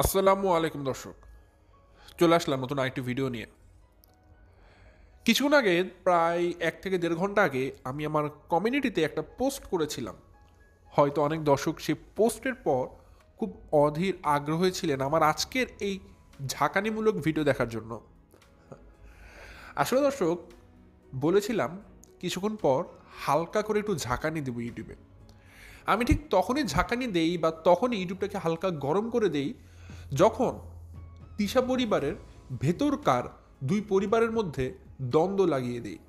আসসালামু আলাইকুম দর্শক, চলে আসলাম নতুন আরেকটি ভিডিও নিয়ে। কিছুক্ষণ আগে প্রায় 1 থেকে 1.5 ঘন্টা আগে আমি আমার কমিউনিটিতে একটা পোস্ট করেছিলাম। হয়তো অনেক দর্শক সেই পোস্টের পর খুব অধীর আগ্রহী ছিলেন আমার আজকের এই ঝাঁকানিমূলক ভিডিও দেখার জন্য। আসলে দর্শক, বলেছিলাম কিছুক্ষণ পর হালকা করে একটু ঝাঁকানি দেবো ইউটিউবে। আমি ঠিক তখনই ঝাঁকানি দেই বা তখনই ইউটিউবটাকে হালকা গরম করে দেই যখন তিশা পরিবারের ভেতরকার দুই পরিবারের মধ্যে দ্বন্দ্ব লাগিয়ে দেই।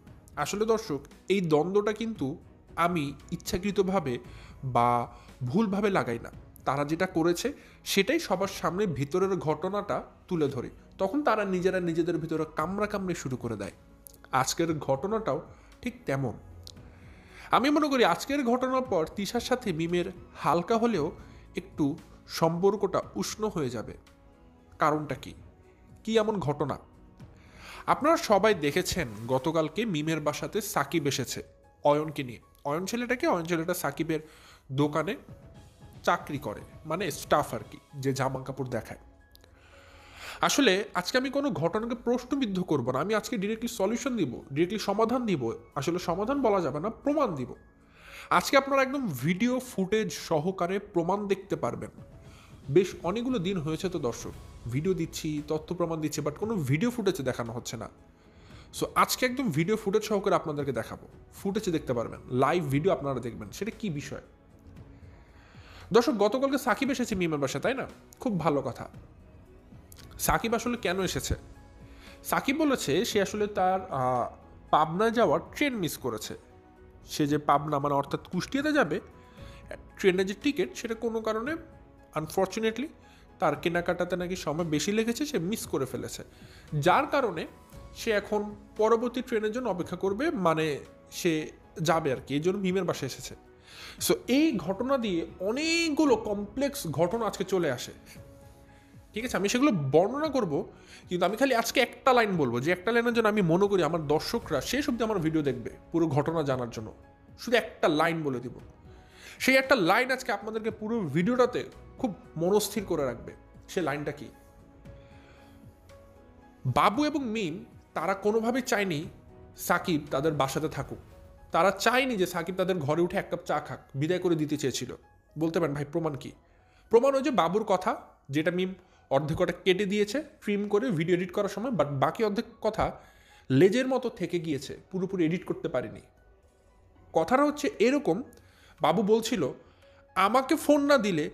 আসলে দর্শক, এই দ্বন্দ্বটা কিন্তু আমি ইচ্ছাকৃতভাবে বা ভুলভাবে লাগাই না। তারা যেটা করেছে সেটাই সবার সামনে ভিতরের ঘটনাটা তুলে ধরে, তখন তারা নিজেরা নিজেদের ভিতরে কামড়াকামড়ি শুরু করে দেয়। আজকের ঘটনাটাও ঠিক তেমন। আমি মনে করি আজকের ঘটনার পর তিশার সাথে মিমের হালকা হলেও একটু সম্পর্কটা উষ্ণ হয়ে যাবে। কারণটা কি, কি এমন ঘটনা? আপনারা সবাই দেখেছেন গতকালকে মিমের বাসাতে সাকিব এসেছে অয়নকে নিয়ে। অয়ন ছেলেটা সাকিবের দোকানে চাকরি করে, মানে স্টাফ আর কি, যে জামা কাপড় দেখায়। আসলে আজকে আমি কোনো ঘটনাকে প্রশ্নবিদ্ধ করব না, আমি আজকে ডিরেক্টলি সলিউশন দিব, ডিরেক্টলি সমাধান দিব। আসলে সমাধান বলা যাবে না, প্রমাণ দিব। আজকে আপনারা একদম ভিডিও ফুটেজ সহকারে প্রমাণ দেখতে পারবেন। বেশ অনেকগুলো দিন হয়েছে তো দর্শক, ভিডিও দিচ্ছি, তথ্য প্রমাণ দিচ্ছি, বাট কোনো ভিডিও ফুটেজে দেখানো হচ্ছে না। সো আজকে একদম ভিডিও ফুটেজ সহকারে আপনাদেরকে দেখাবো। ফুটেজে দেখতে পারবেন, লাইভ ভিডিও আপনারা দেখবেন। সেটা কি বিষয়? দর্শক, গতকালকে সাকিব এসেছে মিমের বাসায়, তাই না? খুব ভালো কথা। সাকিব আসলে কেন এসেছে? সাকিব বলেছে সে আসলে তার পাবনা যাওয়ার ট্রেন মিস করেছে। সে যে পাবনা, মানে অর্থাৎ কুষ্টিয়াতে যাবে, ট্রেনের যে টিকিট সেটা কোনো কারণে আনফর্চুনেটলি তার কেনাকাটাতে নাকি সময় বেশি লেগেছে, সে মিস করে ফেলেছে। যার কারণে সে এখন পরবর্তী ট্রেনের জন্য অপেক্ষা করবে, মানে সে যাবে আর কি, এই জন্য মিমের বাসায় এসেছে। সো এই ঘটনা দিয়ে অনেকগুলো কমপ্লেক্স ঘটনা আজকে চলে আসে। ঠিক আছে, আমি সেগুলো বর্ণনা করব, কিন্তু আমি খালি আজকে একটা লাইন বলবো, যে একটা লাইনের জন্য আমি মনে করি আমার দর্শকরা শেষ অবধি আমার ভিডিও দেখবে পুরো ঘটনা জানার জন্য। শুধু একটা লাইন বলে দিব, সেই একটা লাইন আজকে আপনাদেরকে পুরো ভিডিওটাতে খুব মনস্থির করে রাখবে। সে লাইনটা কি? বাবু এবং মিম তারা কোনোভাবেই চায়নি সাকিব তাদের বাসাতে থাকুক। তারা চায়নি যে সাকিব তাদের ঘরে উঠে এক কাপ চা খাক, বিদায় করে দিতে চেয়েছিল। বলতে পারেন ভাই প্রমাণ কি? প্রমাণ ওই যে বাবুর কথা, যেটা মিম অর্ধেকটা কেটে দিয়েছে ট্রিম করে ভিডিও এডিট করার সময়, বাট বাকি অর্ধেক কথা লেজের মতো থেকে গিয়েছে, পুরোপুরি এডিট করতে পারিনি। কথাটা হচ্ছে এরকম, বাবু বলছিল আমাকে ফোন না দিলে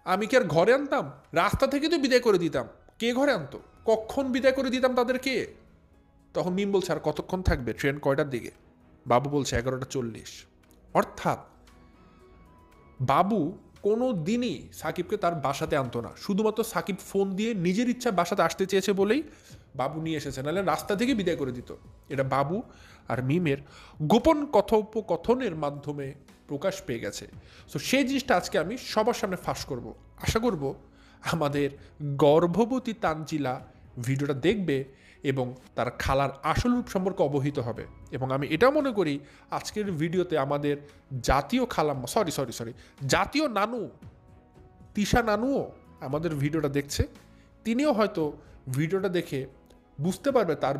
আমি কি আর ঘরে আনতাম? রাস্তা থেকে তো বিদায় করে দিতাম। কে ঘরে আনতো? কখন বিদায় করে দিতাম তাদেরকে? তখন মিম বলছে আর কতক্ষণ থাকবে, ট্রেন কয়টার দিকে? বাবু বলছে 11:40। অর্থাৎ বাবু কোনো দিনই সাকিবকে তার বাসাতে আনতো না, শুধুমাত্র সাকিব ফোন দিয়ে নিজের ইচ্ছা বাসাতে আসতে চেয়েছে বলেই বাবু নিয়ে এসেছে, নাহলে রাস্তা থেকে বিদায় করে দিত। এটা বাবু আর মিমের গোপন কথোপকথনের মাধ্যমে প্রকাশ পেয়ে গেছে। সো সেই জিনিসটা আজকে আমি সবার সামনে ফাঁস করব। আশা করব আমাদের গর্ভবতী তানজিলা ভিডিওটা দেখবে এবং তার খালার আসল রূপ সম্পর্কে অবহিত হবে। এবং আমি এটাও মনে করি আজকের ভিডিওতে আমাদের জাতীয় খালাম্মা, সরি জাতীয় নানু, তিশা নানুও আমাদের ভিডিওটা দেখছে। তিনিও হয়তো ভিডিওটা দেখে বুঝতে পারবে তার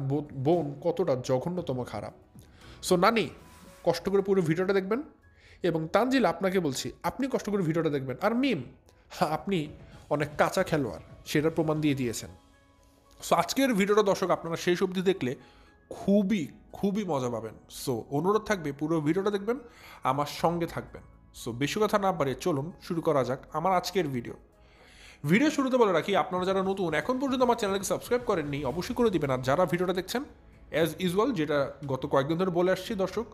বোন কতটা জঘন্যতম খারাপ। সো নানি, কষ্ট করে পুরো ভিডিওটা দেখবেন। এবং তানজিল, আপনাকে বলছি আপনি কষ্ট করে ভিডিওটা দেখবেন। আর মিম, হ্যাঁ, আপনি অনেক কাঁচা খেলোয়াড়, সেটার প্রমাণ দিয়ে দিয়েছেন। সো আজকের ভিডিওটা দর্শক আপনারা শেষ অবধি দেখলে খুবই খুবই মজা পাবেন। সো অনুরোধ থাকবে পুরো ভিডিওটা দেখবেন, আমার সঙ্গে থাকবেন। সো বেশি কথা না পারে চলুন শুরু করা যাক আমার আজকের ভিডিও। ভিডিও শুরুতে বলে রাখি, আপনারা যারা নতুন এখন পর্যন্ত আমার চ্যানেলকে সাবস্ক্রাইব করেননি অবশ্যই করে দিবেন। আর যারা ভিডিওটা দেখছেন, অ্যাজ ইউজুয়াল যেটা গত কয়েকদিন ধরে বলে আসছি দর্শক,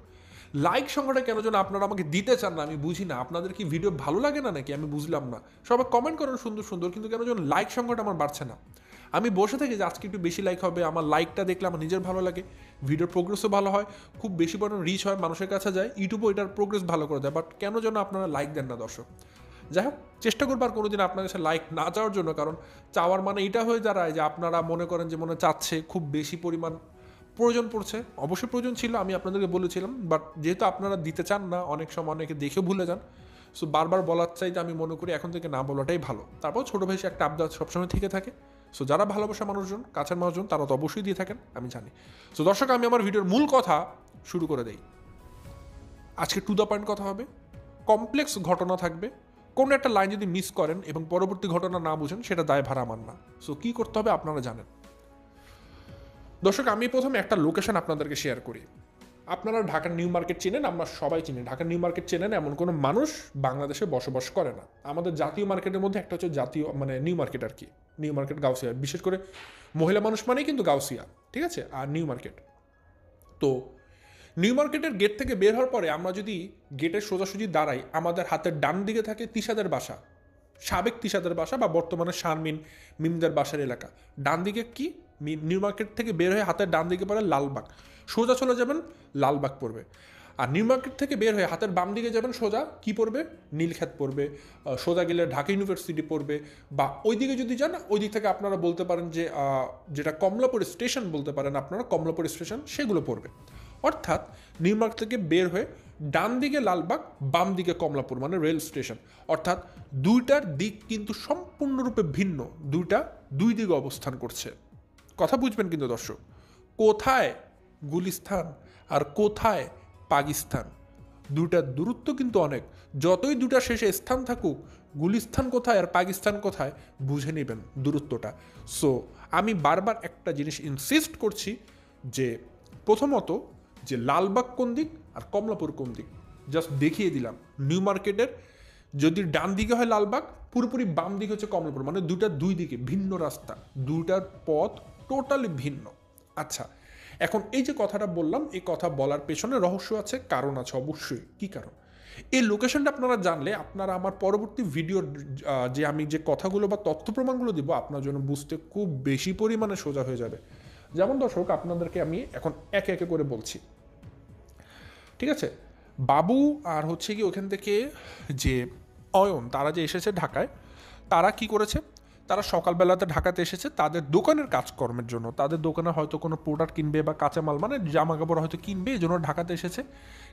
লাইক সংখ্যাটা কেন যেন আপনারা আমাকে দিতে চান না, আমি বুঝি না। আপনাদের কি ভিডিও ভালো লাগে না নাকি? আমি বুঝলাম না। সবাই কমেন্ট করেন সুন্দর সুন্দর, কিন্তু কেন যেন লাইক সংখ্যাটা আমার বাড়ছে না। আমি বসে থাকি যে আজকে একটু বেশি লাইক হবে, আমার লাইকটা দেখলে আমার নিজের ভালো লাগে, ভিডিওর প্রোগ্রেসও ভালো হয়, খুব বেশি পরিমাণ রিচ হয়, মানুষের কাছে যায়, ইউটিউবও এটার প্রোগ্রেস ভালো করে দেয়। বাট কেন যেন আপনারা লাইক দেন না দর্শক। যাই হোক, চেষ্টা করবো আর কোনোদিন আপনার কাছে লাইক না চাওয়ার জন্য, কারণ চাওয়ার মানে এটা হয়ে দাঁড়ায় যে আপনারা মনে করেন যে মনে চাচ্ছে খুব বেশি পরিমাণ প্রয়োজন পড়ছে। অবশ্যই প্রয়োজন ছিল, আমি আপনাদেরকে বলেছিলাম, বাট যেহেতু আপনারা দিতে চান না, অনেক সময় অনেকে দেখে ভুলে যান, সো বারবার বলার চাইতে আমি মনে করি এখন থেকে না বলাটাই ভালো। তারপর ছোটো ভাই একটা আবদার সবসময় থেকে থাকে। সো যারা ভালোবাসা মানুষজন, কাছের মানুষজন, তারা তো অবশ্যই দিয়ে থাকেন, আমি জানি। সো দর্শক, আমি আমার ভিডিওর মূল কথা শুরু করে দেই। আজকে টু দ্য পয়েন্ট কথা হবে, কমপ্লেক্স ঘটনা থাকবে। কোনো একটা লাইন যদি মিস করেন এবং পরবর্তী ঘটনা না বুঝেন, সেটা দায়ভার আমার না। সো কী করতে হবে আপনারা জানেন। দর্শক, আমি প্রথমে একটা লোকেশন আপনাদেরকে শেয়ার করি। আপনারা ঢাকার নিউ মার্কেট চেনেন, আমরা সবাই চিনি। ঢাকার নিউ মার্কেট চেনেন এমন কোনো মানুষ বাংলাদেশে বসবাস করে না। আমাদের জাতীয় মার্কেটের মধ্যে একটা হচ্ছে জাতীয় মানে নিউ মার্কেট আর কি, নিউ মার্কেট গাউসিয়া, বিশেষ করে মহিলা মানুষ মানেই কিন্তু গাউসিয়া, ঠিক আছে, আর নিউ মার্কেট। তো নিউ মার্কেটের গেট থেকে বের হওয়ার পরে আমরা যদি গেটের সোজাসুজি দাঁড়াই, আমাদের হাতের ডান দিকে থাকে তিশাদের বাসা, সাবেক তিশাদের বাসা বা বর্তমানে শারমিন মিমদের বাসার এলাকা। ডান দিকে কি, নিউ মার্কেট থেকে বের হয়ে হাতের ডান দিকে পড়ে লালবাগ, সোজা চলে যাবেন লালবাগ পড়বে। আর নিউ মার্কেট থেকে বের হয়ে হাতের বাম দিকে যাবেন সোজা, কি পড়বে, নীলক্ষেত পড়বে। সোজা গেলে ঢাকা ইউনিভার্সিটি পড়বে। বা ওই দিকে যদি যান, ওই দিক থেকে আপনারা বলতে পারেন যে যেটা কমলাপুর স্টেশন বলতে পারেন আপনারা, কমলাপুর স্টেশন, সেগুলো পড়বে। অর্থাৎ নিউ মার্কেট থেকে বের হয়ে ডান দিকে লালবাগ, বাম দিকে কমলাপুর, মানে রেল স্টেশন। অর্থাৎ দুইটার দিক কিন্তু সম্পূর্ণরূপে ভিন্ন, দুই দিকে অবস্থান করছে। কথা বুঝবেন কিন্তু দর্শক, কোথায় গুলিস্তান আর কোথায় পাকিস্তান, দুটার দূরত্ব কিন্তু অনেক। যতই দুটা শেষে স্থান থাকুক, গুলিস্তান কোথায় আর পাকিস্তান কোথায় বুঝে নেবেন দূরত্বটা। সো আমি বারবার একটা জিনিস ইনসিস্ট করছি যে প্রথমত যে লালবাগ কোন দিক আর কমলাপুর কোন দিক, জাস্ট দেখিয়ে দিলাম। নিউ মার্কেটের যদি ডান দিকে হয় লালবাগ, পুরোপুরি বাম দিকে হচ্ছে কমলাপুর, মানে দুই দিকে ভিন্ন রাস্তা, দুটার পথ টোটালি ভিন্ন। আচ্ছা, এখন এই যে কথাটা বললাম, এই কথা বলার পেছনে রহস্য আছে, কারণ আছে অবশ্যই। কি কারণ? এই লোকেশনটা আপনারা জানলে আপনারা আমার পরবর্তী ভিডিওর যে আমি যে কথাগুলো বা তথ্য প্রমাণগুলো দিব, আপনার জন্য বুঝতে খুব বেশি পরিমাণে সোজা হয়ে যাবে। যেমন দর্শক, আপনাদেরকে আমি এখন একে একে করে বলছি, ঠিক আছে। বাবু আর হচ্ছে কি ওখান থেকে যে অয়ন, তারা যে এসেছে ঢাকায়, তারা কি করেছে, তারা সকালবেলাতে ঢাকাতে এসেছে তাদের দোকানের কাজকর্মের জন্য। তাদের দোকানে হয়তো কোনো প্রোডাক্ট কিনবে বা কাঁচামাল, মানে জামা কাপড় হয়তো কিনবে, এই জন্য ঢাকাতে এসেছে,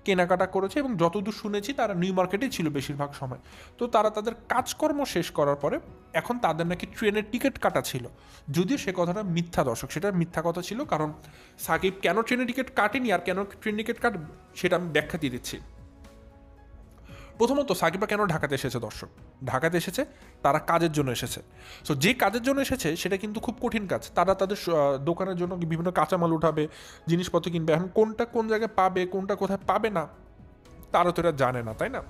কেনাকাটা করেছে। এবং যতদূর শুনেছি তারা নিউ মার্কেটেই ছিল বেশিরভাগ সময়। তো তারা তাদের কাজকর্ম শেষ করার পরে এখন তাদের নাকি ট্রেনের টিকিট কাটা ছিল। যদিও সে কথাটা মিথ্যা দর্শক, সেটা মিথ্যা কথা ছিল। কারণ সাকিব কেন ট্রেনের টিকিট কাটেনি আর কেন ট্রেন টিকিট কাটবে, সেটা আমি ব্যাখ্যা দিয়ে দিচ্ছি। প্রথমত সাকিবরা কেন ঢাকাতে এসেছে দর্শক, ঢাকাতে এসেছে তারা কাজের জন্য এসেছে। সো যে কাজের জন্য এসেছে সেটা কিন্তু খুব কঠিন কাজ। তারা তাদের দোকানের জন্য বিভিন্ন কাঁচামাল উঠাবে, জিনিসপত্র কিনবে। এখন কোনটা কোন জায়গায় পাবে, কোনটা কোথায় পাবে না, তারা তো এটা জানে না, তাই না?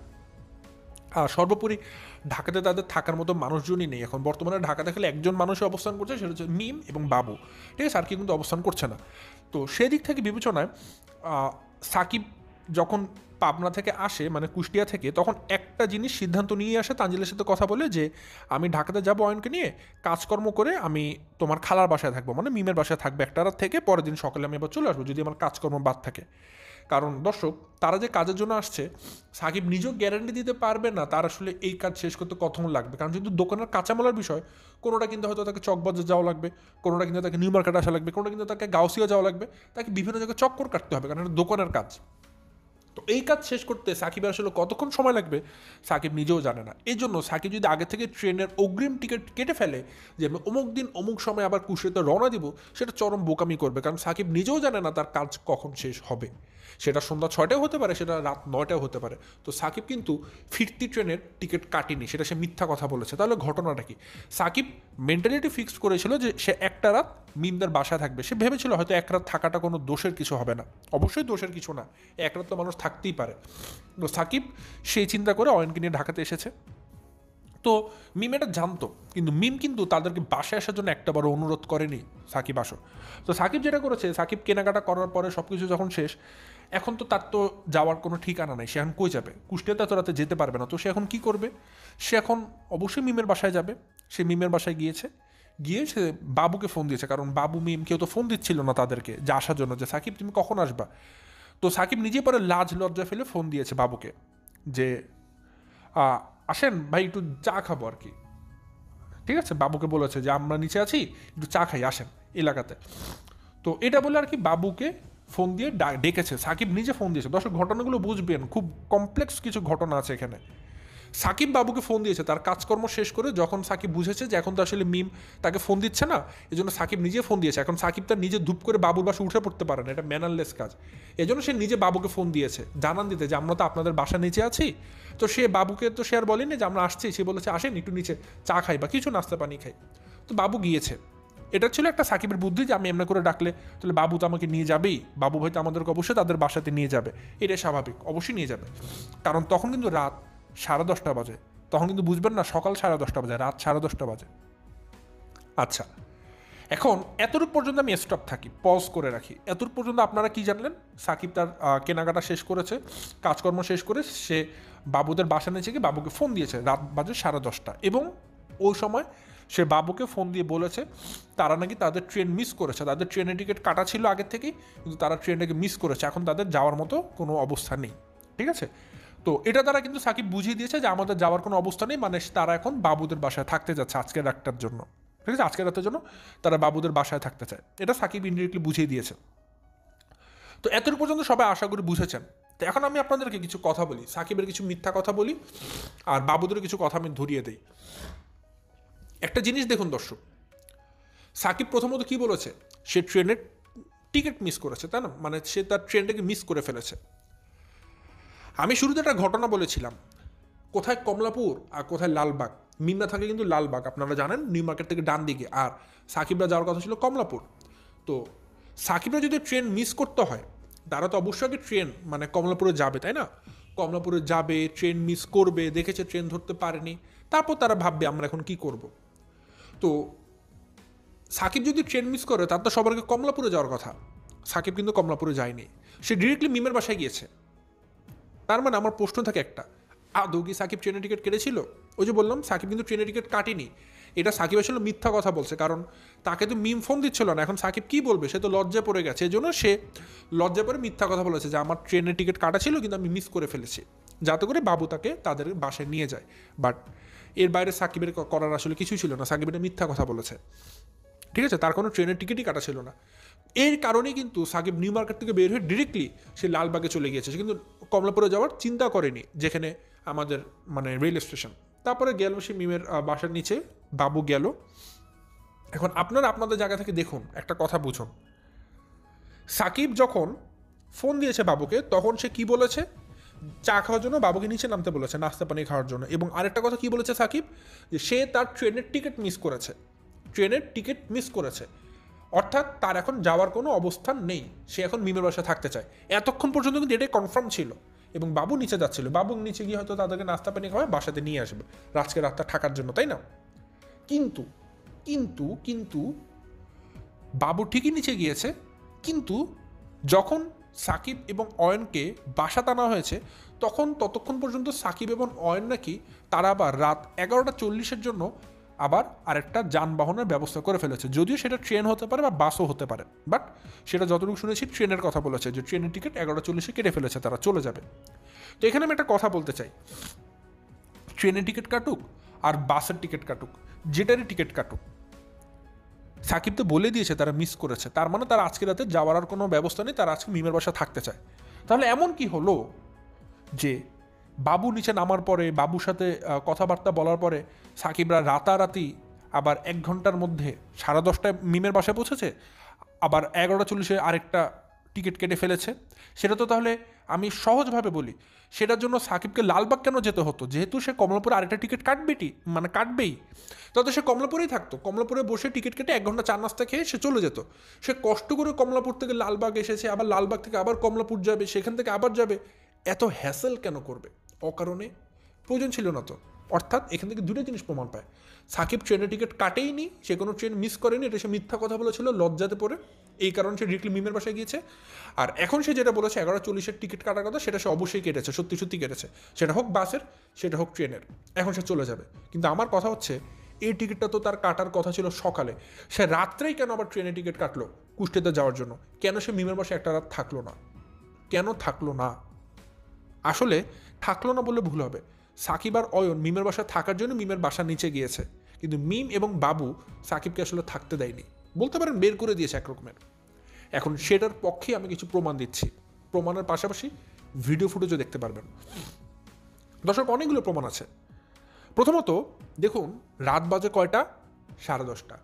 আর সর্বোপরি ঢাকাতে তাদের থাকার মতো মানুষজনই নেই। এখন বর্তমানে ঢাকাতে খালি একজন মানুষই অবস্থান করছে, সেটা হচ্ছে মিম এবং বাবু, ঠিক আছে, আর কি কিন্তু অবস্থান করছে না। তো সেদিক থেকে বিবেচনায় সাকিব যখন পাবনা থেকে আসে, মানে কুষ্টিয়া থেকে, তখন একটা জিনিস সিদ্ধান্ত নিয়ে আসে তানজিলের সাথে কথা বলে যে আমি ঢাকাতে যাবো অয়নকে নিয়ে, কাজকর্ম করে আমি তোমার খালার বাসায় থাকবো, মানে মিমের বাসায় থাকবে একটা রাত থেকে, পরের দিন সকালে আমি আবার চলে আসবো যদি আমার কাজকর্ম বাদ থাকে। কারণ দর্শক, তারা যে কাজের জন্য আসছে, সাকিব নিজেও গ্যারান্টি দিতে পারবে না তার আসলে এই কাজ শেষ করতে কতক্ষণ লাগবে। কারণ যেহেতু দোকানের কাঁচামালের বিষয়, কোনোটা কিন্তু হয়তো তাকে চকবাজার যাওয়া লাগবে, কোনোটা কিন্তু তাকে নিউ মার্কেট আসা লাগবে, কোনোটা কিন্তু তাকে গাউসিয়া যাওয়া লাগবে, তাকে বিভিন্ন জায়গায় চক্কর কাটতে হবে, কারণ এটা দোকানের কাজ। তো এই কাজ শেষ করতে সাকিবের আসলে কতক্ষণ সময় লাগবে সাকিব নিজেও জানে না। এই জন্য সাকিব যদি আগে থেকে ট্রেনের অগ্রিম টিকিট কেটে ফেলে যে আমি অমুক দিন অমুক সময় আবার কুষ্টিয়াতে রওনা দিব, সেটা চরম বোকামি করবে। কারণ সাকিব নিজেও জানে না তার কাজ কখন শেষ হবে। সেটা সন্ধ্যা 6টায় হতে পারে, সেটা রাত 9টায় হতে পারে। তো সাকিব কিন্তু ফিরতি ট্রেনের টিকিট কাটেনি, সেটা সে মিথ্যা কথা বলেছে। তাহলে ঘটনাটা কি? সাকিব মেন্টালিটি ফিক্সড করেছিল যে সে একটা রাত মিমদের বাসায় থাকবে। সে ভেবেছিল হয়তো এক রাত থাকাটা কোনো দোষের কিছু হবে না। অবশ্যই দোষের কিছু না, এক রাত তো মানুষ থাকতেই পারে। তো সাকিব সেই চিন্তা করে অয়নকে নিয়ে ঢাকাতে এসেছে। তো মিম এটা জানতো, কিন্তু মিম কিন্তু তাদেরকে বাসায় আসার জন্য একটাবারও অনুরোধ করেনি সাকিব আসো। তো সাকিব যেটা করেছে, সাকিব কেনাকাটা করার পরে সব কিছু যখন শেষ, এখন তো তার তো যাওয়ার কোনো ঠিকানা নেই। সে এখন কই যাবে? কুষ্টিয়াতে তো রাতে যেতে পারবে না। তো সে এখন কী করবে? সে এখন অবশ্যই মিমের বাসায় যাবে। সে মিমের বাসায় গিয়ে সে বাবুকে ফোন দিয়েছে, কারণ বাবু মিম কেউ তো ফোন দিচ্ছিল না তাদেরকে যে আসার জন্য, যে সাকিব তুমি কখন আসবা। তো সাকিব নিজে পরে লাজ লজ্জা ফেলে ফোন দিয়েছে বাবুকে যে আসেন ভাই, একটু চা খাবো আর কি, ঠিক আছে। বাবুকে বলেছে যে আমরা নিচে আছি, একটু চা খাই, আসেন এলাকাতে। তো এটা বলে আর কি বাবুকে ফোন দিয়ে ডেকেছে। সাকিব নিজে ফোন দিয়েছে। দর্শক, ঘটনাগুলো বুঝবেন, খুব কমপ্লেক্স কিছু ঘটনা আছে এখানে। সাকিব বাবুকে ফোন দিয়েছে তার কাজকর্ম শেষ করে, যখন সাকিব বুঝেছে যে এখন তো আসলে মিম তাকে ফোন দিচ্ছে না, এই জন্য সাকিব নিজে ফোন দিয়েছে। এখন সাকিব তার নিজে ধূপ করে বাবুর বাসা উঠে পড়তে পারে না, এটা ম্যানারলেস কাজ। এই জন্য সে নিজে বাবুকে ফোন দিয়েছে জানান দিতে যে আমরা তো আপনাদের বাসা নিচে আছি। তো সে বাবুকে তো সে আর বলেনি যে আমরা আসছি, সে বলেছে আসেন একটু নিচে চা খাই বা কিছু নাস্তা পানি খাই। তো বাবু গিয়েছে। এটা ছিল একটা সাকিবের বুদ্ধি যে আমি এমনি করে ডাকলে তাহলে বাবু তো আমাকে নিয়ে যাবেই, বাবু হয়তো আমাদেরকে অবশ্যই তাদের বাসাতে নিয়ে যাবে, এটাই স্বাভাবিক, অবশ্যই নিয়ে যাবে। কারণ তখন কিন্তু রাত 10:30 বাজে, তখন কিন্তু বুঝবেন না সকাল 10:30 বাজে, রাত 10:30 বাজে। আচ্ছা, এখন এতটুকু পর্যন্ত আমি স্টপ থাকি, পজ করে রাখি। এতটুকু পর্যন্ত আপনারা কি জানলেন? সাকিব তার কেনাকাটা শেষ করেছে, কাজকর্ম শেষ করে সে বাবুদের বাসা নিচে গিয়ে বাবুকে ফোন দিয়েছে, রাত বাজে 10:30, এবং ওই সময় সে বাবুকে ফোন দিয়ে বলেছে তারা নাকি তাদের ট্রেন মিস করেছে, তাদের ট্রেনের টিকিট কাটা ছিল আগের থেকেই, কিন্তু তারা ট্রেনটাকে মিস করেছে, এখন তাদের যাওয়ার মতো কোনো অবস্থা নেই। ঠিক আছে? তো এটা দ্বারা কিন্তু সাকিব বুঝিয়ে দিয়েছে যে আমাদের যাওয়ার কোনো অবস্থা নেই, মানে তারা এখন বাবুদের বাসায় থাকতে যাচ্ছে আজকের রাতটার জন্য। ঠিক আছে? আজকের রাতের জন্য তারা বাবুদের বাসায় থাকতে চায়, এটা সাকিব ইনডিরেক্টলি বুঝিয়ে দিয়েছে। তো এতটুকু পর্যন্ত সবাই আশা করি বুঝেছেন। তো এখন আমি আপনাদেরকে কিছু কথা বলি, সাকিবের কিছু মিথ্যা কথা বলি, আর বাবুদের কিছু কথা আমি ধরিয়ে দিই। একটা জিনিস দেখুন দর্শক, সাকিব প্রথমত কি বলেছে, সে ট্রেনের টিকিট মিস করেছে, তাই না? মানে সে তার ট্রেনটাকে মিস করে ফেলেছে। আমি শুরুতে একটা ঘটনা বলেছিলাম, কোথায় কমলাপুর আর কোথায় লালবাগ। মিমরা থাকে কিন্তু লালবাগ, আপনারা জানেন, নিউ মার্কেট থেকে ডান দিকে, আর সাকিবরা যাওয়ার কথা ছিল কমলাপুর। তো সাকিবরা যদি ট্রেন মিস করতে হয়, তারা তো অবশ্যই আগে ট্রেন মানে কমলাপুরে যাবে, তাই না? কমলাপুরে যাবে, ট্রেন মিস করবে, দেখেছে ট্রেন ধরতে পারেনি, তারপর তারা ভাববে আমরা এখন কি করব। তো সাকিব যদি ট্রেন মিস করে, তার তো সবার আগে কমলাপুরে যাওয়ার কথা। সাকিব কিন্তু কমলাপুরে যায়নি, সে ডিরেক্টলি মিমের বাসায় গিয়েছে। তার মানে আমার প্রশ্ন থাকে একটা, আদৌ কি সাকিব ট্রেনের টিকিট কেটেছিল? ওই যে বললাম সাকিব কিন্তু ট্রেনের টিকিট কাটেনি, এটা সাকিব আসলে মিথ্যা কথা বলছে, কারণ তাকে তো মিম ফোন দিচ্ছিল না। এখন সাকিব কি বলবে, সে তো লজ্জায় পড়ে গেছে, এই জন্য সে লজ্জায় পড়ে মিথ্যা কথা বলেছে যে আমার ট্রেনের টিকিট কাটা ছিল কিন্তু আমি মিস করে ফেলেছি, যাতে করে বাবু তাকে তাদের বাসায় নিয়ে যায়। বাট এর বাইরে সাকিবের করার আসলে কিছুই ছিল না, সাকিব এটা মিথ্যা কথা বলেছে। ঠিক আছে? তার কোনো ট্রেনের টিকিটই কাটা ছিল না। এর কারণেই কিন্তু সাকিব নিউ মার্কেট থেকে বের হয়ে ডিরেক্টলি সে লালবাগে চলে গিয়েছে, সে কিন্তু কমলাপুরে যাওয়ার চিন্তা করেনি, যেখানে আমাদের মানে রেল স্টেশন। তারপরে গেল সে মিমের বাসার নিচে, বাবু গেল। এখন আপনারা আপনাদের জায়গা থেকে দেখুন, একটা কথা বুঝুন, সাকিব যখন ফোন দিয়েছে বাবুকে, তখন সে কি বলেছে, চা খাওয়ার জন্য বাবুকে নিচে নামতে বলেছে, নাস্তা পানি খাওয়ার জন্য। এবং আরেকটা কথা কি বলেছে সাকিব, যে সে তার ট্রেনের টিকিট মিস করেছে, ট্রেনের টিকিট মিস করেছে, অর্থাৎ তার এখন যাওয়ার কোনো অবস্থান নেই, সে এখন মিমের বাসায় থাকতে চায়। এতক্ষণ পর্যন্ত কিন্তু এটাই কনফার্ম ছিল, এবং বাবু নিচে যাচ্ছিল, বাবু নিচে গিয়ে হয়তো তাদেরকে নাস্তা পানি খাওয়ায় বাসাতে নিয়ে আসবে আজকে রাতটা থাকার জন্য, তাই না? কিন্তু কিন্তু কিন্তু বাবু ঠিকই নিচে গিয়েছে, কিন্তু যখন সাকিব এবং অয়নকে বাসাতে আনা হয়েছে, তখন ততক্ষণ পর্যন্ত সাকিব এবং অয়ন নাকি তারা আবার রাত 11:40 জন্য আবার আরেকটা যানবাহনের ব্যবস্থা করে ফেলেছে, যদিও সেটা ট্রেন হতে পারে বা বাসও হতে পারে, বাট সেটা যতটুকু শুনেছি ট্রেনের কথা বলেছে, যে ট্রেনের টিকিট 11:40 কেটে ফেলেছে, তারা চলে যাবে। তো এখানে আমি একটা কথা বলতে চাই, ট্রেনের টিকিট কাটুক আর বাসের টিকিট কাটুক, যেটারই টিকিট কাটুক, সাকিব তো বলে দিয়েছে তারা মিস করেছে, তার মানে তারা আজকে রাতে যাওয়ার আর কোনো ব্যবস্থা নেই, তারা আজকে মিমের বাসা থাকতে চায়। তাহলে এমন কি হলো যে বাবু নিচে নামার পরে, বাবুর সাথে কথাবার্তা বলার পরে সাকিবরা রাতারাতি আবার 1 ঘন্টার মধ্যে 10:30 মিমের বাসায় পৌঁছেছে, আবার 11:40 আরেকটা টিকিট কেটে ফেলেছে? সেটা তো তাহলে আমি সহজভাবে বলি, সেটার জন্য সাকিবকে লালবাগ কেন যেতে হতো? যেহেতু সে কমলাপুরে আরেকটা টিকিট কাটবেই, তাতে সে কমলাপুরেই থাকতো, কমলাপুরে বসে টিকিট কেটে 1 ঘন্টা চা নাস্তা খেয়ে সে চলে যেত। সে কষ্ট করে কমলাপুর থেকে লালবাগ এসেছে, আবার লালবাগ থেকে আবার কমলাপুর যাবে, সেখান থেকে আবার যাবে, এত হ্যাসেল কেন করবে অকারণে? প্রয়োজন ছিল না তো। অর্থাৎ এখান থেকে দুটো জিনিস প্রমাণ পায়, সাকিব ট্রেনের টিকিট কাটেইনি, সে কোনো ট্রেন মিস করেনি, এটা সে মিথ্যা কথা বলেছিল লজ্জাতে পড়ে, এই কারণে সে ডিরেক্টলি মিমের বাসায় গিয়েছে। আর এখন সে যেটা বলেছে 11:40 টিকিট কাটার কথা, সেটা সে অবশ্যই কেটেছে, সত্যি সত্যি কেটেছে, সেটা হোক বাসের, সেটা হোক ট্রেনের, এখন সে চলে যাবে। কিন্তু আমার কথা হচ্ছে, এই টিকিটটা তো তার কাটার কথা ছিল সকালে, সে রাত্রেই কেন আবার ট্রেনের টিকিট কাটলো কুষ্টিয়াতে যাওয়ার জন্য? কেন সে মিমের বাসায় একটা রাত থাকলো না? কেন থাকলো না? আসলে থাকলো না বললে ভুল হবে, সাকিব আর অয়ন মিমের বাসায় থাকার জন্য মিমের বাসার নিচে গিয়েছে, কিন্তু মিম এবং বাবু সাকিবকে আসলে থাকতে দেয়নি, বলতে পারেন বের করে দিয়েছে একরকমের। এখন সেটার পক্ষে আমি কিছু প্রমাণ দিচ্ছি, প্রমাণের পাশাপাশি ভিডিও ফুটেজও দেখতে পারবেন। দর্শক, অনেকগুলো প্রমাণ আছে। প্রথমত দেখুন, রাত বাজে কয়টা? 10:30।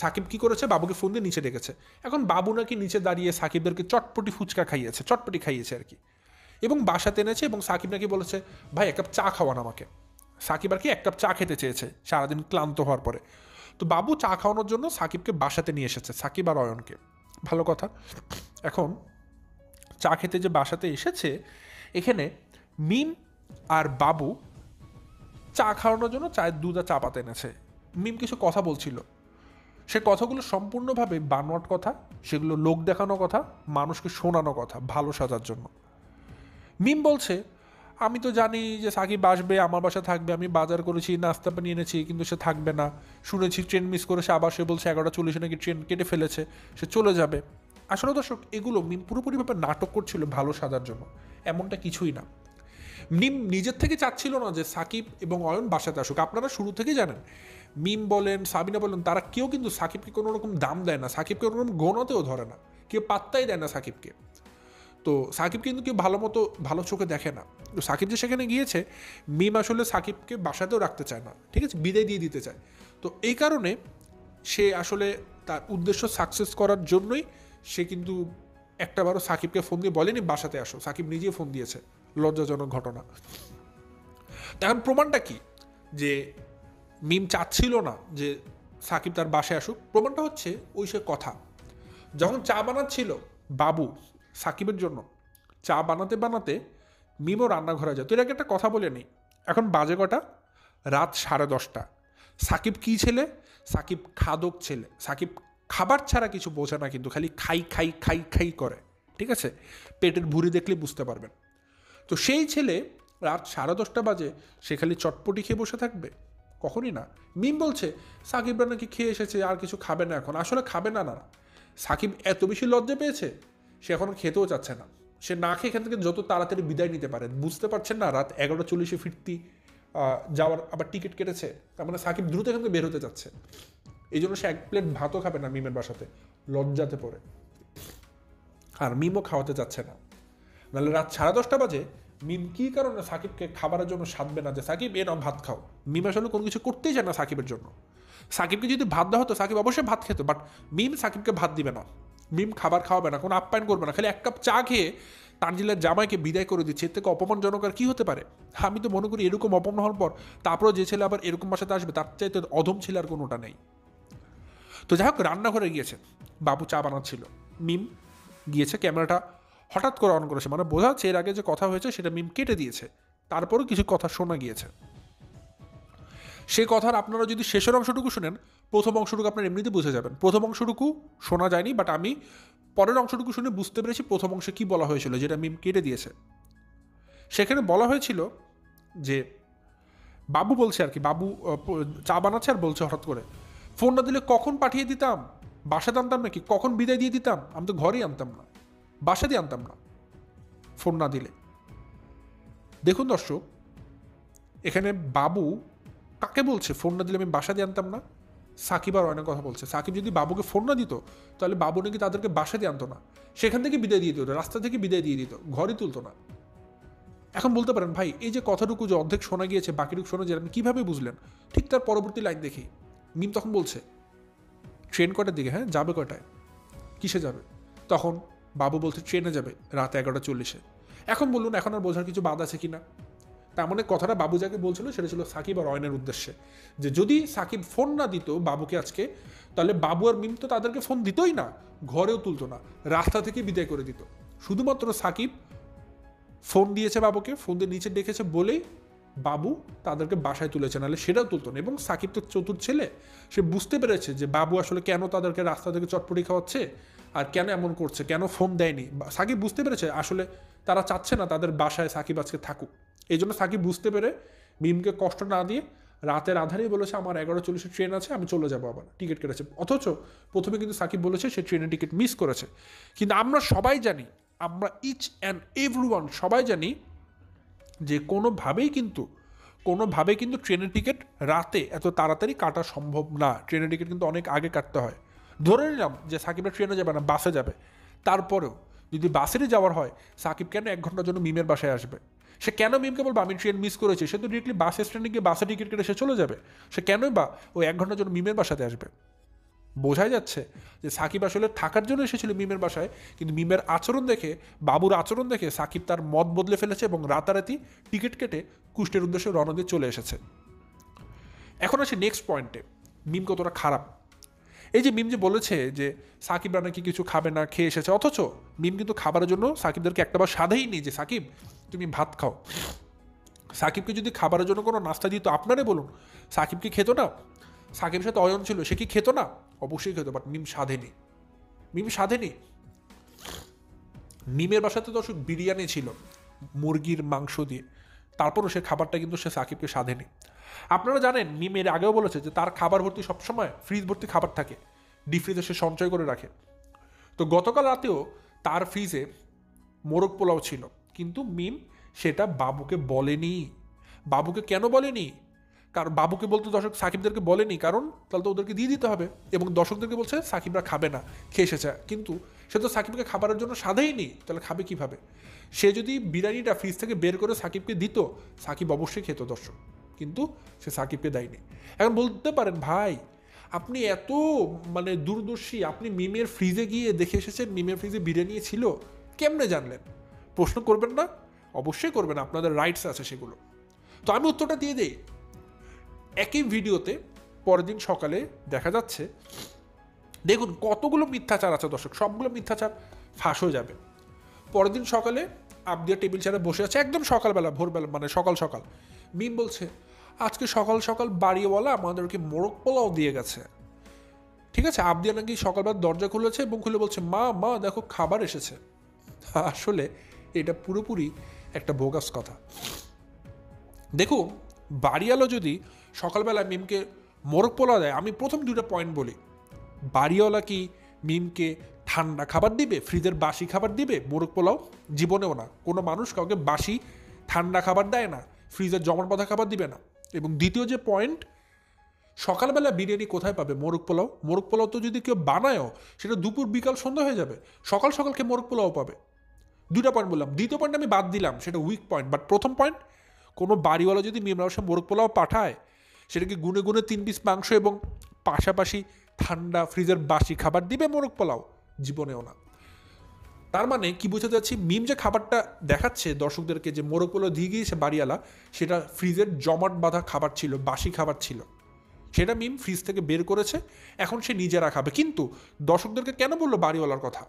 সাকিব কি করেছে? বাবুকে ফোন দিয়ে নিচে ডেকেছে। এখন বাবু নাকি নিচে দাঁড়িয়ে সাকিবদেরকে চটপটি ফুচকা খাইয়েছে, চটপটি খাইয়েছে আর কি, এবং বাসাতে এনেছে, এবং সাকিব নাকি বলেছে ভাই এক কাপ চা খাওয়ান আমাকে। সাকিব আর কি এক কাপ চা খেতে চেয়েছে সারাদিন ক্লান্ত হওয়ার পরে। তো বাবু চা খাওয়ানোর জন্য সাকিবকে বাসাতে নিয়ে এসেছে, সাকিব আর অয়নকে। ভালো কথা। এখন চা খেতে যে বাসাতে এসেছে, এখানে মিম আর বাবু চা খাওয়ানোর জন্য চায়ের দুধ আর চা পাতা এনেছে। মিম কিছু কথা বলছিল, সে কথাগুলো সম্পূর্ণভাবে বানোয়াট কথা, সেগুলো লোক দেখানো কথা, মানুষকে শোনানো কথা ভালো সাজার জন্য। মিম বলছে আমি তো জানি যে সাকিব আসবে, আমার বাসা থাকবে, আমি বাজার করেছি, নাস্তা পানি এনেছি, কিন্তু সে থাকবে না। শুনেছি ট্রেন মিস করেছে, আবার সে বলছে 11:40 নাকি ট্রেন কেটে ফেলেছে, সে চলে যাবে। আসলে দর্শক, এগুলো মিম পুরোপুরিভাবে নাটক করছিল ভালো সাজার জন্য, এমনটা কিছুই না। মিম নিজের থেকে চাচ্ছিল না যে সাকিব এবং অয়ন বাসাতে আসুক। আপনারা শুরু থেকেই জানেন, মিম বলেন, সাবিনা বলেন, তারা কেউ কিন্তু সাকিবকে কোনো রকম দাম দেয় না, সাকিবকে কোনো রকম গণতেও ধরে না, কেউ পাত্তাই দেয় না সাকিবকে। তো সাকিব কিন্তু কেউ ভালো চোখে দেখে না। তো সাকিব যে সেখানে গিয়েছে, মিম আসলে সাকিবকে বাসাতেও রাখতে চায় না, ঠিক আছে, বিদায় দিয়ে দিতে চায়। তো এই কারণে সে আসলে তার উদ্দেশ্য সাকসেস করার জন্যই সে কিন্তু একটাবারও সাকিবকে ফোন দিয়ে বলেনি বাসাতে আসো, সাকিব নিজেই ফোন দিয়েছে। লজ্জাজনক ঘটনা। এখন প্রমাণটা কি যে মিম চাচ্ছিল না যে সাকিব তার বাসায় আসুক? প্রমাণটা হচ্ছে ওই সে কথা, যখন চা বানাচ্ছিল বাবু সাকিবের জন্য, চা বানাতে বানাতে মিমও রান্নাঘরে যায়। তো এর আগে একটা কথা বলে নিই, এখন বাজে কটা? রাত 10:30। সাকিব কি ছেলে? সাকিব খাদক ছেলে। সাকিব খাবার ছাড়া কিছু বোঝে না, কিন্তু খালি খাই খাই খাই খাই করে, ঠিক আছে? পেটের ভুঁড়ি দেখলে বুঝতে পারবেন। তো সেই ছেলে রাত 10:30 বাজে সে খালি চটপটি খেয়ে বসে থাকবে? কখনই না। মিম বলছে সাকিবরা নাকি খেয়ে এসেছে, আর কিছু খাবে না এখন। আসলে খাবে না। সাকিব এত বেশি লজ্জা পেয়েছে, সে এখন খেতেও চাচ্ছে না। সে না খেয়ে এখান থেকে যত তাড়াতাড়ি বিদায় নিতে পারে। বুঝতে পারছেন না, রাত 11:40 ফিরতি যাওয়ার আবার টিকিট কেটেছে, তার মানে সাকিব দ্রুত এখান থেকে বের হতে যাচ্ছে। এই জন্য সে এক প্লেট ভাতও খাবে না মিমের বাসাতে, লজ্জাতে পড়ে। আর মিমও খাওয়াতে যাচ্ছে না। নাহলে রাত 10:30 বাজে মিম কী কারণে সাকিবকে খাবারের জন্য সাধবে না যে সাকিব এ নাও ভাত খাও? মিম আসলে কোনো কিছু করতেই চায় না সাকিবের জন্য। সাকিবকে যদি ভাত দেওয়া হতো সাকিব অবশ্যই ভাত খেত, বাট মিম সাকিবকে ভাত দিবে না, মিম খাবার খাওয়াবে না, কোনো আপ্যায়ন করবে না, খালি এক কাপ চা খেয়ে তানজিলের জামাইকে বিদায় করে দিচ্ছে। এর থেকে অপমানজনক আর কী হতে পারে? আমি তো মনে করি এরকম অপমান হওয়ার পর তারপরেও যে ছেলে আবার এরকম বাসাতে আসবে, তার চাইতে অধম ছেলে আর কোনোটা নেই। তো যাই হোক, রান্নাঘরে গিয়েছে, বাবু চা বানাচ্ছিল, মিম গিয়েছে, ক্যামেরাটা হঠাৎ করে অন করেছে, মানে বোঝা যাচ্ছে এর আগে যে কথা হয়েছে সেটা মিম কেটে দিয়েছে, তারপরও কিছু কথা শোনা গিয়েছে। সেই কথার আপনারা যদি শেষের অংশটুকু শুনেন, প্রথম অংশটুকু আপনারা এমনিতে বুঝে যাবেন। প্রথম অংশটুকু শোনা যায়নি, বাট আমি পরের অংশটুকু শুনে বুঝতে পেরেছি প্রথম অংশে কী বলা হয়েছিল, যেটা মিম কেটে দিয়েছে। সেখানে বলা হয়েছিল যে বাবু বলছে আর কি, বাবু চা বানাচ্ছে আর বলছে হঠাৎ করে, ফোন না দিলে কখন পাঠিয়ে দিতাম, বাসাতে আনতাম নাকি, কখন বিদায় দিয়ে দিতাম, আমি তো ঘরেই আনতাম না, বাসা দিয়ে আনতাম না ফোন না দিলে। দেখুন দর্শক, এখানে বাবু কাকে বলছে ফোন না দিলে আমি বাসা দিয়ে আনতাম না? সাকিব আর অনেক কথা বলছে। সাকিব যদি বাবুকে ফোন না দিত তাহলে বাবু নাকি তাদেরকে বাসা দিয়ে আনতো না, সেখান থেকে বিদায় দিয়ে দিত, রাস্তা থেকে বিদায় দিয়ে দিত, ঘরই তুলতো না। এখন বলতে পারেন ভাই এই যে কথাটুকু যে অর্ধেক শোনা গিয়েছে বাকিটুকু শোনা যায় আপনি কীভাবে বুঝলেন? ঠিক তার পরবর্তী লাইন দেখি মিম তখন বলছে ট্রেন কটার দিকে, হ্যাঁ যাবে কটায়, কিসে যাবে? তখন বাবু বলছে ট্রেনে যাবে রাত 11:40। এখন বলুন, এখন আর বোঝার কিছু বাদ আছে কি না? তার মানে কথাটা বাবু যাকে বলছিল সেটা ছিল সাকিব আর অয়নের উদ্দেশ্যে, যে যদি সাকিব ফোন না দিত বাবুকে আজকে, তাহলে বাবু আর মিম তো তাদেরকে ফোন দিতই না, ঘরেও তুলতো না, রাস্তা থেকে বিদায় করে দিত। শুধুমাত্র সাকিব ফোন দিয়েছে বাবুকে, ফোন দিয়ে নিচে ডেকেছে বলেই বাবু তাদেরকে বাসায় তুলেছে, নাহলে সেটাও তুলতো না। এবং সাকিব তো চতুর ছেলে, সে বুঝতে পেরেছে যে বাবু আসলে কেন তাদেরকে রাস্তা থেকে চটপটি খাওয়াচ্ছে আর কেন এমন করছে, কেন ফোন দেয়নি। সাকিব বুঝতে পেরেছে আসলে তারা চাচ্ছে না তাদের বাসায় সাকিব আজকে থাকুক। এই জন্য সাকিব বুঝতে পেরে মিমকে কষ্ট না দিয়ে রাতের আধারেই বলেছে আমার 11:40 ট্রেন আছে, আমি চলে যাবো, আবার টিকিট কেটেছে। অথচ প্রথমে কিন্তু সাকিব বলেছে সে ট্রেনের টিকিট মিস করেছে। কিন্তু আমরা সবাই জানি, আমরা ইচ অ্যান্ড এভরিওয়ান সবাই জানি যে কোনোভাবেই কিন্তু ট্রেনের টিকিট রাতে এত তাড়াতাড়ি কাটা সম্ভব না। ট্রেনের টিকিট কিন্তু অনেক আগে কাটতে হয়। ধরে নিলাম যে সাকিবরা ট্রেনে যাবে না, বাসে যাবে, তারপরেও যদি বাসেরই যাওয়ার হয় সাকিব কেন 1 ঘন্টার জন্য মিমের বাসায় আসবে? সে কেন মিমকে বলবো আমি ট্রেন মিস করেছি? সে তো ডিরেক্টলি বাস স্ট্যান্ডে গিয়ে বাসে টিকিট কেটে সে চলে যাবে। সে কেনই বা ওই 1 ঘন্টার জন্য মিমের বাসাতে আসবে? বোঝাই যাচ্ছে যে সাকিব আসলে থাকার জন্য এসেছিল মিমের বাসায়, কিন্তু মিমের আচরণ দেখে, বাবুর আচরণ দেখে সাকিব তার মত বদলে ফেলেছে এবং রাতারাতি টিকিট কেটে কুষ্টের উদ্দেশ্যে রওনা দিয়ে চলে এসেছে। এখন আসি নেক্সট পয়েন্টে, মিম কতটা খারাপ। এই যে মিম যে বলেছে যে সাকিবরা নাকি কিছু খাবে না, খেয়ে এসেছে, অথচ মিম কিন্তু খাবারের জন্য সাকিবদেরকে একটাবার সাধেই নেই যে সাকিব তুমি ভাত খাও। সাকিবকে যদি খাবারের জন্য কোনো নাস্তা দিত আপনারে বলুন, সাকিব কি খেত না? সাকিবের সাথে অয়ন ছিল, সে কি খেত না? অবশ্যই খেত, বাট মিম সাধেনি। মিম সাধেনি। মিমের বাসাতে দর্শক বিরিয়ানি ছিল মুরগির মাংস দিয়ে, তারপরও সে খাবারটা কিন্তু সে সাকিবকে সাধেনি। আপনারা জানেন মিম এর আগেও বলেছে যে তার খাবার ভর্তি সবসময় ফ্রিজ ভর্তি খাবার থাকে, ডিপ ফ্রিজে সে সঞ্চয় করে রাখে। তো গতকাল রাতেও তার ফ্রিজে মোরগ পোলাও ছিল, কিন্তু মিম সেটা বাবুকে বলেনি। বাবুকে কেন বলেনি? কারণ বাবুকে বলতে দর্শক সাকিবদেরকে বলেনি, কারণ তাহলে তো ওদেরকে দিয়ে দিতে হবে, এবং দর্শকদেরকে বলছে সাকিবরা খাবে না, খেয়ে এসেছে। কিন্তু সে তো সাকিবকে খাবারের জন্য সাধেই নি, তাহলে খাবে কিভাবে? সে যদি বিরিয়ানিটা ফ্রিজ থেকে বের করে সাকিবকে দিত, সাকিব অবশ্যই খেত দর্শক, কিন্তু সে সাকিবকে দেয়নি। এখন বলতে পারেন ভাই আপনি এত মানে দূরদর্শী, আপনি মিমের ফ্রিজে গিয়ে দেখে এসেছেন মিমের ফ্রিজে বিরিয়ানি ছিল, কেমনে জানলেন? প্রশ্ন করবেন না? অবশ্যই করবেন, আপনাদের রাইটস আছে সেগুলো। তো আমি উত্তরটা দিয়ে দিই। একই ভিডিওতে পরের দিন সকালে দেখা যাচ্ছে, দেখুন কতগুলো মিথ্যাচার আছে দর্শক, সবগুলো মিথ্যাচার ফাঁস হয়ে যাবে। পরের দিন সকালে আবদিয়া টেবিল চেয়ারে বসে আছে, একদম সকালবেলা, ভোরবেলা, মানে সকাল সকাল। মিম বলছে আজকে সকাল সকাল বাড়িওয়ালা আমাদেরকে মোরগ পোলাও দিয়ে গেছে। ঠিক আছে, আবদিয়া নাকি সকালবেলা দরজা খুলেছে এবং খুলে বলছে মা মা দেখো খাবার এসেছে। আসলে এটা পুরোপুরি একটা বোগাস কথা। দেখুন বাড়িওয়ালা যদি সকালবেলা মিমকে মোরগ পোলাও দেয়, আমি প্রথম 2টা পয়েন্ট বলি। বাড়িওয়ালা কি মিমকে ঠান্ডা খাবার দিবে, ফ্রিজের বাসি খাবার দিবে? মোরগ পোলাও জীবনেও না। কোনো মানুষ কাউকে বাসি ঠান্ডা খাবার দেয় না, ফ্রিজের জমাট বাঁধা খাবার দিবে না। এবং দ্বিতীয় যে পয়েন্ট, সকালবেলা বিরিয়ানি কোথায় পাবে মোরগ পোলাও? মোরগ পোলাও তো যদি কেউ বানায়ও সেটা দুপুর বিকাল সন্ধ্যা হয়ে যাবে, সকাল সকালকে মোরগ পোলাও পাবে। 2টা পয়েন্ট বললাম, দ্বিতীয় পয়েন্ট আমি বাদ দিলাম, সেটা উইক পয়েন্ট। বাট প্রথম পয়েন্ট, কোনো বাড়িওয়ালা যদি মিমরার সাথে মোরগ পোলাও পাঠায়, সেটাকে গুনে গুনে 3 পিস মাংস এবং পাশাপাশি ঠান্ডা ফ্রিজের বাসি খাবার দিবে মোরগ পোলাও? জীবনেও না। তার মানে কি বোঝাতে যাচ্ছি, মিম যে খাবারটা দেখাচ্ছে দর্শকদেরকে যে মোরগ পোলাও দিয়ে গিয়েছে বাড়িওয়ালা, সেটা ফ্রিজের জমাট বাঁধা খাবার ছিল, বাসি খাবার ছিল। সেটা মিম ফ্রিজ থেকে বের করেছে, এখন সে নিজেরা খাবে। কিন্তু দর্শকদেরকে কেন বললো বাড়িওয়ালার কথা?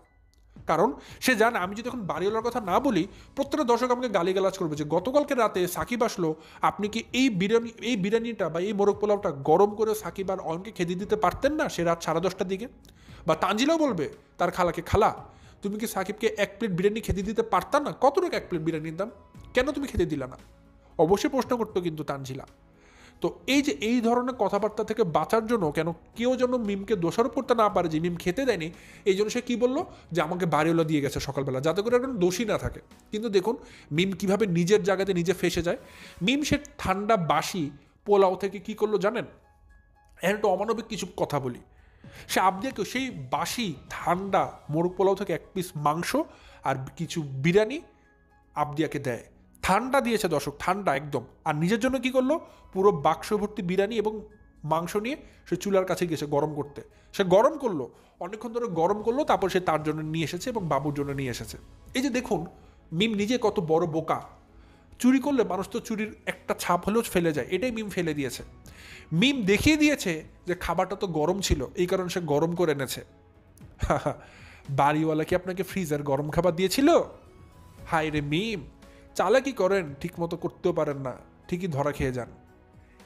কারণ সে জানে আমি যদি এখন বাড়িওয়ালার কথা না বলি, প্রত্যেকটা দর্শক আমাকে গালিগালাজ করবে যে গতকালকে রাতে সাকিব আসলো, আপনি কি এই বিরিয়ানিটা বা এই মোরগ পোলাওটা গরম করে সাকিব আর অয়নকে খেতে দিতে পারতেন না সে রাত 10:30টার দিকে? বা তানজিলাও বলবে তার খালাকে, খালা তুমি কি সাকিবকে 1 প্লেট বিরিয়ানি খেতে দিতে পারতা না? কত টাকা 1 প্লেট বিরিয়ানির দাম, কেন তুমি খেতে দিলা না? অবশ্যই প্রশ্ন করতো কিন্তু তানজিলা। তো এই যে এই ধরনের কথাবার্তা থেকে বাঁচার জন্য, কেন কেউ যেন মিমকে দোষারোপ করতে না পারে যে মিম খেতে দেয়নি, এই জন্য সে কী বললো যে আমাকে বাড়িওয়ালা দিয়ে গেছে সকালবেলা, যাতে করে একজন দোষী না থাকে। কিন্তু দেখুন মিম কিভাবে নিজের জায়গাতে নিজে ফেসে যায়। মিম সে ঠান্ডা বাসি পোলাও থেকে কি করলো জানেন? এখন একটু অমানবিক কিছু কথা বলি, সে আবদিয়াকে সেই বাসি ঠান্ডা মোরগ পোলাও থেকে 1 পিস মাংস আর কিছু বিরিয়ানি আবদিয়াকে দেয়। ঠান্ডা দিয়েছে দর্শক, ঠান্ডা একদম। আর নিজের জন্য কি করলো, পুরো বাক্স ভর্তি বিরিয়ানি এবং মাংস নিয়ে সে চুলার কাছে গেছে গরম করতে। সে গরম করলো, অনেকক্ষণ ধরে গরম করলো, তারপর সে তার জন্য নিয়ে এসেছে এবং বাবুর জন্য নিয়ে এসেছে। এই যে দেখুন মিম নিজে কত বড় বোকা। চুরি করলে মানুষ তো চুরির একটা ছাপ হলেও ফেলে যায়, এটাই মিম ফেলে দিয়েছে। মিম দেখিয়ে দিয়েছে যে খাবারটা তো গরম ছিল, এই কারণে সে গরম করে এনেছে। বাড়িওয়ালা কি আপনাকে ফ্রিজের গরম খাবার দিয়েছিল? হায় রে মিম, চালাকি করেন, ঠিক মতো করতেও পারেন না, ঠিকই ধরা খেয়ে যান।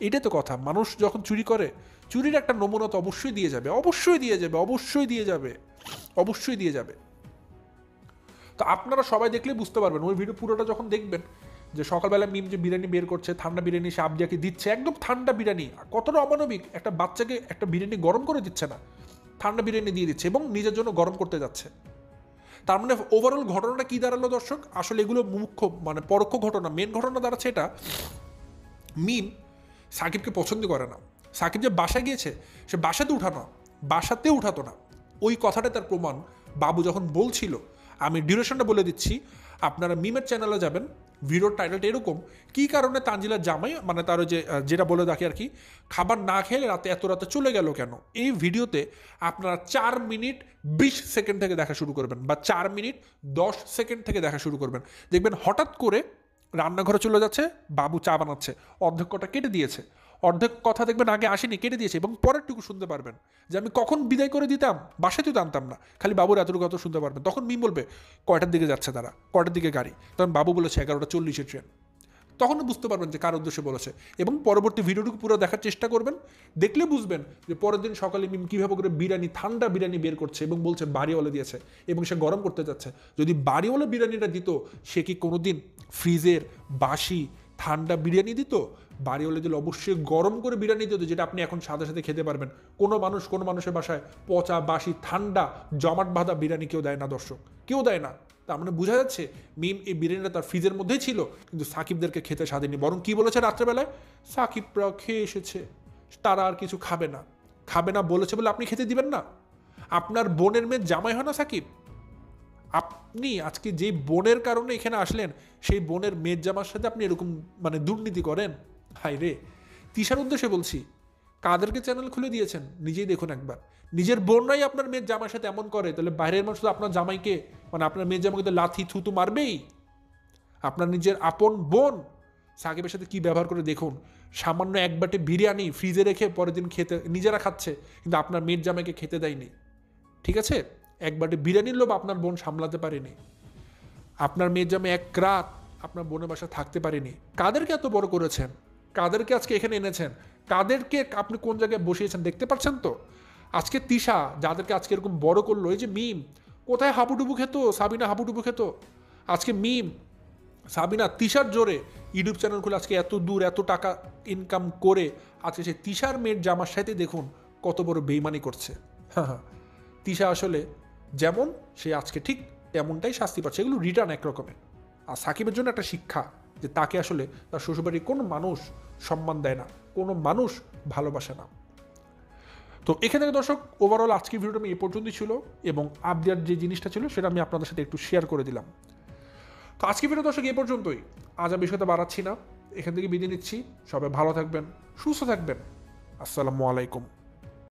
এটাই তো কথা, মানুষ যখন চুরি করে, চুরির একটা নমুনা তো অবশ্যই দিয়ে যাবে, অবশ্যই দিয়ে যাবে, অবশ্যই দিয়ে যাবে, অবশ্যই দিয়ে যাবে। তো আপনারা সবাই দেখলে বুঝতে পারবেন, ওই ভিডিও পুরোটা যখন দেখবেন, যে সকালবেলা মিম যে বিরিয়ানি বের করছে, ঠান্ডা বিরিয়ানি সে আবদিয়াকে দিচ্ছে, একদম ঠান্ডা বিরিয়ানি। কতটা অমানবিক, একটা বাচ্চাকে একটা বিরিয়ানি গরম করে দিচ্ছে না, ঠান্ডা বিরিয়ানি দিয়ে দিচ্ছে এবং নিজের জন্য গরম করতে যাচ্ছে। তার মানে ওভারঅল ঘটনাটা কি দাঁড়ালো দর্শক? আসলে এগুলো মুখ্য মানে পরোক্ষ ঘটনা, মেন ঘটনা দাঁড়াচ্ছে এটা, মিম সাকিবকে পছন্দ করে না। সাকিব যে বাসায় গিয়েছে, সে বাসাতে উঠাতো না। ওই কথাটা তার প্রমাণ বাবু যখন বলছিল, আমি ডিউরেশনটা বলে দিচ্ছি, আপনারা মিমের চ্যানেলে যাবেন, ভিডিওর টাইটেলটা এরকম, কী কারণে তানজিলার জামাই মানে তার যে যেটা বলে দেখে আর কি, খাবার না খেলে এত রাতে চলে গেল কেন। এই ভিডিওতে আপনারা 4 মিনিট 20 সেকেন্ড থেকে দেখা শুরু করবেন, বা 4 মিনিট 10 সেকেন্ড থেকে দেখা শুরু করবেন। দেখবেন হঠাৎ করে রান্নাঘরে চলে যাচ্ছে, বাবু চা বানাচ্ছে, অর্ধেক কটা কেটে দিয়েছে, অর্ধেক কথা দেখবেন আগে আসেনি, কেটে দিয়েছে, এবং পরেরটুকু শুনতে পারবেন যে আমি কখন বিদায় করে দিতাম, বাসায় তো জানতাম না, খালি বাবুর এতটুকু কথা শুনতে পারবেন। তখন মিম বলবে কয়টার দিকে যাচ্ছে তারা, কয়টার দিকে গাড়ি, তখন বাবু বলেছে 11:40 ট্রেন। তখন বুঝতে পারবেন যে কার উদ্দেশ্যে বলেছে, এবং পরবর্তী ভিডিওটুকু পুরো দেখার চেষ্টা করবেন। দেখলে বুঝবেন যে পরের দিন সকালে মিম কীভাবে করে বিরিয়ানি, ঠান্ডা বিরিয়ানি বের করছে এবং বলছে বাড়িওয়ালা দিয়েছে, এবং সে গরম করতে যাচ্ছে। যদি বাড়িওয়ালা বিরিয়ানিটা দিত, সে কি কোনোদিন ফ্রিজের বাসি ঠান্ডা বিরিয়ানি দিত? বাড়িওয়ালা দিলে অবশ্যই গরম করে বিরিয়ানি দিত, যেটা আপনি এখন সাথে সাথে খেতে পারবেন। কোনো মানুষের বাসায় পচা বাসি ঠান্ডা জমাট বাঁধা বিরিয়ানি কেউ দেয় না দর্শক, কেউ দেয় না। তার মানে বোঝা যাচ্ছে মিম এই বিরিয়ানিটা তার ফ্রিজের মধ্যেই ছিল, কিন্তু সাকিবদেরকে খেতে স্বাদেনি। বরং কি বলেছে রাত্রেবেলায়, সাকিবরা খেয়ে এসেছে, তারা আর কিছু খাবে না, খাবে না বলেছে বলে আপনি খেতে দিবেন না? আপনার বোনের মেয়ে জামাই হয় না সাকিব? আপনি আজকে যেই বোনের কারণে এখানে আসলেন, সেই বোনের মেয়ের জামার সাথে আপনি এরকম মানে দুর্নীতি করেন? হাই রে, তিশার উদ্দেশ্যে বলছি, কাদেরকে চ্যানেল খুলে দিয়েছেন নিজেই দেখুন একবার। নিজের বোনরাই আপনার মেয়ের জামাইয়ের সাথে এমন করে, তাহলে বাইরের মানুষ তো আপনার জামাইকে মানে আপনার মেয়ের জামাইকে তো লাথি থুতু মারবেই। আপনার নিজের আপন বোন সাকিবের সাথে কি ব্যবহার করে দেখুন। সামান্য এক বাটি বিরিয়ানি ফ্রিজে রেখে পরের দিন খেতে নিজেরা খাচ্ছে, কিন্তু আপনার মেয়ের জামাইকে খেতে দেয়নি। ঠিক আছে, এক বাটি বিরিয়ানির লোভ আপনার বোন সামলাতে পারেনি। আপনার মেয়ের জামাই এক রাত আপনার বোনের বাসায় থাকতে পারেনি। কাদেরকে এত বড় করেছেন, কাদেরকে আজকে এখানে এনেছেন, কাদেরকে আপনি কোন জায়গায় বসিয়েছেন দেখতে পাচ্ছেন তো? আজকে তিশা যাদেরকে আজকে এরকম বড় করলো, এই যে মিম কোথায় হাবুডুবু খেত, সাবিনা হাবুডুবু খেত, আজকে মিম সাবিনা তিশার জোরে ইউটিউব চ্যানেল খুলে আজকে এত দূর এত টাকা ইনকাম করে আজকে সে তিশার মেয়ের জামার সাথে দেখুন কত বড় বেইমানি করছে। হ্যাঁ হ্যাঁ, তিশা আসলে যেমন সে আজকে ঠিক তেমনটাই শাস্তি পাচ্ছে, এগুলো রিটার্ন একরকমের। আর সাকিবের জন্য একটা শিক্ষা, যে তাকে আসলে তার শ্বশুরবাড়ির কোনো মানুষ সম্মান দেয় না, কোনো মানুষ ভালোবাসে না। তো এখান থেকে দর্শক ওভারঅল আজকের ভিডিওটা আমি এ পর্যন্তই ছিল, এবং আপডেট যে জিনিসটা ছিল সেটা আমি আপনাদের সাথে একটু শেয়ার করে দিলাম। তো আজকের ভিডিও দর্শক এ পর্যন্তই, আজ আর বিষয়টা বাড়াচ্ছি না, এখান থেকে বিদায় নিচ্ছি। সবাই ভালো থাকবেন, সুস্থ থাকবেন, আসসালামু আলাইকুম।